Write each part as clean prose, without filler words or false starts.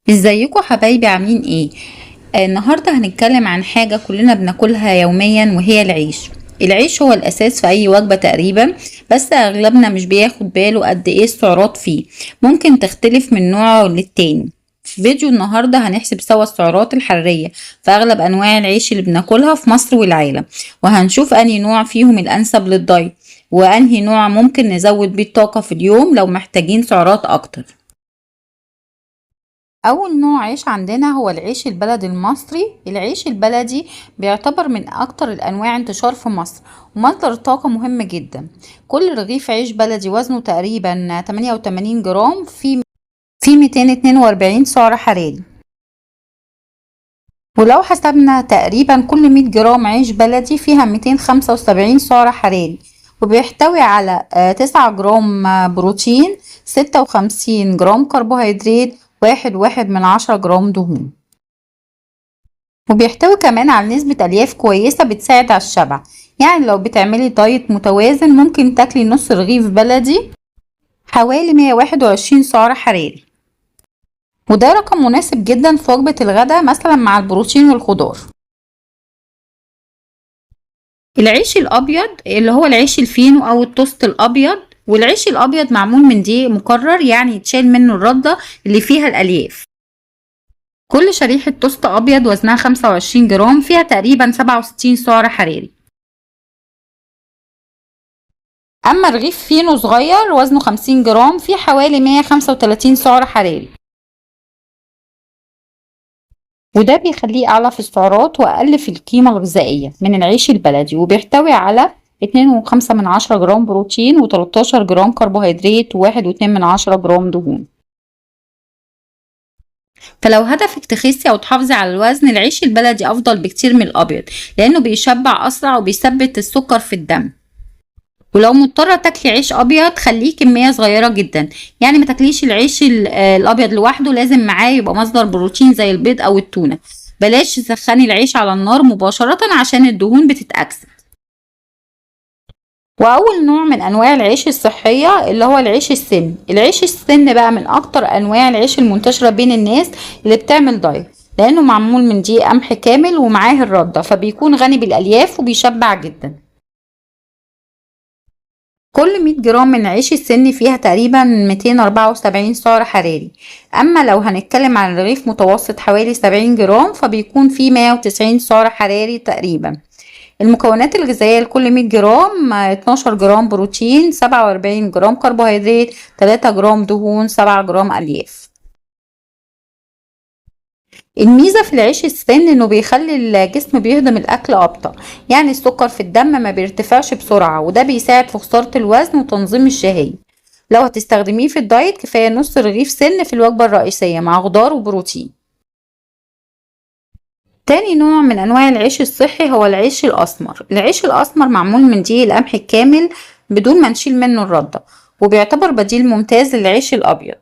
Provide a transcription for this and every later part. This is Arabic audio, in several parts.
ازيكم حبايبي عاملين ايه؟ النهارده هنتكلم عن حاجة كلنا بناكلها يوميا وهي العيش. العيش هو الاساس في اي وجبة تقريبا، بس اغلبنا مش بياخد باله قد ايه السعرات فيه. ممكن تختلف من نوع للتاني. في فيديو النهارده هنحسب سوا السعرات الحرارية في اغلب انواع العيش اللي بناكلها في مصر والعالم، وهنشوف انهي نوع فيهم الانسب للدايت، وانهي نوع ممكن نزود بيه الطاقة في اليوم لو محتاجين سعرات اكتر. أول نوع عيش عندنا هو العيش البلدي المصري. العيش البلدي بيعتبر من أكتر الأنواع انتشار في مصر، ومصدر طاقة مهم جدا. كل رغيف عيش بلدي وزنه تقريبا 88 جرام، في 242 سعر حراري. ولو حسبنا تقريبا كل 100 جرام عيش بلدي فيها 275 سعر حراري، وبيحتوي على 9 جرام بروتين، 56 جرام كربوهيدرات، واحد من 10 جرام دهون. وبيحتوي كمان على نسبة ألياف كويسة بتساعد على الشبع. يعني لو بتعملي دايت متوازن ممكن تاكلي نص رغيف بلدي، حوالي 121 سعر حراري، وده رقم مناسب جدا في وجبة الغداء مثلا مع البروتين والخضار. العيش الأبيض اللي هو العيش الفينو أو التوست الأبيض، والعيش الأبيض معمول من دقيق مكرر، يعني يتشال منه الردة اللي فيها الألياف. كل شريحة توست أبيض وزنها 25 جرام، فيها تقريبا 67 سعر حراري. أما رغيف فينو صغير وزنه 50 جرام، فيه حوالي 135 سعر حراري، وده بيخليه أعلى في السعرات وأقل في القيمة الغذائية من العيش البلدي، وبيحتوي على 2.5 جرام بروتين، و13 جرام كربوهيدرات، و1.2 جرام دهون. فلو هدفك تخسي أو تحافظي على الوزن، العيش البلدي أفضل بكتير من الأبيض، لأنه بيشبع أسرع وبيثبت السكر في الدم. ولو مضطرة تاكلي عيش ابيض خليه كمية صغيرة جدا، يعني ما تاكليش العيش الابيض لوحده، لازم معاه يبقى مصدر بروتين زي البيض او التونة. بلاش تسخني العيش على النار مباشرة عشان الدهون بتتأكسد. واول نوع من انواع العيش الصحية اللي هو العيش السن. العيش السن بقى من اكتر انواع العيش المنتشرة بين الناس اللي بتعمل دايت، لانه معمول من دقيق قمح كامل ومعاه الردة، فبيكون غني بالالياف وبيشبع جدا. كل 100 جرام من عيش السن فيها تقريبا 274 سعر حراري. اما لو هنتكلم عن رغيف متوسط حوالي 70 جرام فبيكون فيه 190 سعر حراري تقريبا. المكونات الغذائية لكل 100 جرام 12 جرام بروتين، 47 جرام كربوهيدرات، 3 جرام دهون، 7 جرام ألياف. الميزة في العيش السن انه بيخلي الجسم بيهضم الاكل ابطأ، يعني السكر في الدم ما بيرتفعش بسرعة، وده بيساعد في خسارة الوزن وتنظيم الشهية. لو هتستخدميه في الدايت كفاية نص رغيف سن في الوجبة الرئيسية مع خضار وبروتين. تاني نوع من انواع العيش الصحي هو العيش الاسمر. العيش الاسمر معمول من دقيق القمح الكامل بدون ما نشيل منه الردة، وبيعتبر بديل ممتاز للعيش الابيض.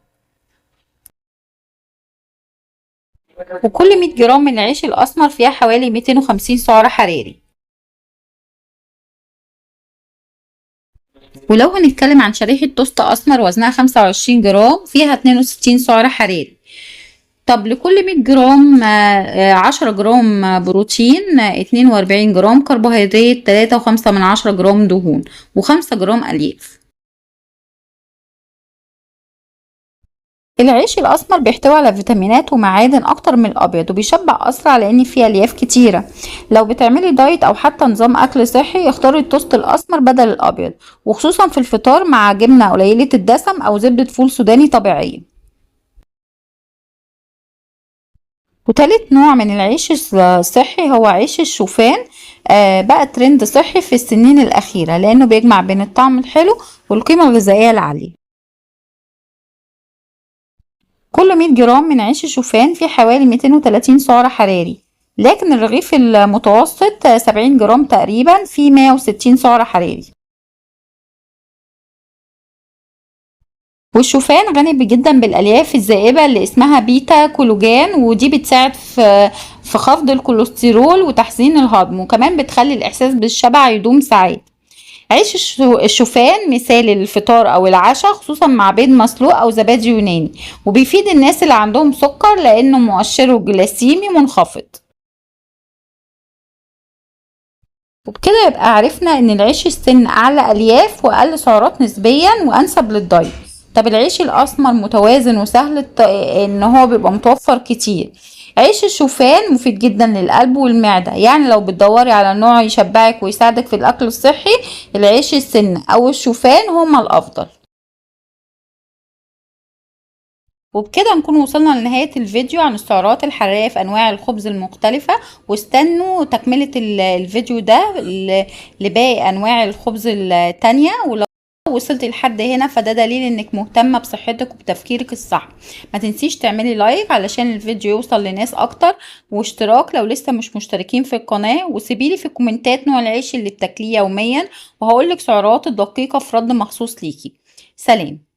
وكل 100 جرام من العيش الاسمر فيها حوالي 250 سعر حراري. ولو هنتكلم عن شريحة توست أسمر وزنها 25 جرام فيها 62 سعر حراري. طب لكل 100 جرام 10 جرام بروتين، 42 جرام كربوهيدرات، 3.5 جرام دهون، و5 جرام ألياف. العيش الأسمر بيحتوي على فيتامينات ومعادن أكتر من الأبيض، وبيشبع أسرع لأن فيه ألياف كتيرة. لو بتعملي دايت أو حتى نظام أكل صحي اختاري التوست الأسمر بدل الأبيض، وخصوصا في الفطار مع جبنة قليلة الدسم أو زبدة فول سوداني طبيعية. وتالت نوع من العيش الصحي هو عيش الشوفان. بقى ترند صحي في السنين الأخيرة لأنه بيجمع بين الطعم الحلو والقيمة الغذائية العالية. كل 100 جرام من عيش الشوفان فيه حوالي 230 سعر حراري، لكن الرغيف المتوسط 70 جرام تقريبا فيه 160 سعر حراري. والشوفان غني جدا بالالياف الذائبه اللي اسمها بيتا كولوجان، ودي بتساعد في خفض الكوليسترول وتحسين الهضم، وكمان بتخلي الاحساس بالشبع يدوم ساعات. عيش الشوفان مثال للفطار او العشاء، خصوصا مع بيض مسلوق او زبادي يوناني، وبيفيد الناس اللي عندهم سكر لانه مؤشره الجليسيمي منخفض. وبكده يبقى عرفنا ان العيش السن اعلى الياف واقل سعرات نسبيا وانسب للدايت. طب العيش الاسمر متوازن وسهل ان هو بيبقى متوفر كتير. عيش الشوفان مفيد جدا للقلب والمعدة، يعني لو بتدوري على نوع يشبعك ويساعدك في الاكل الصحي، العيش السن او الشوفان هما الافضل. وبكده نكون وصلنا لنهاية الفيديو عن السعرات الحرارية في أنواع الخبز المختلفة، واستنوا تكملة الفيديو ده لباقي أنواع الخبز التانية. ولو وصلت لحد هنا فده دليل انك مهتمة بصحتك وبتفكيرك الصح. ما تنسيش تعملي لايك علشان الفيديو يوصل لناس اكتر، واشتراك لو لسه مش مشتركين في القناة، وسيبيلي في الكومنتات نوع العيش اللي بتاكليه يوميا، وهقولك سعرات الدقيقة في رد مخصوص ليكي. سلام.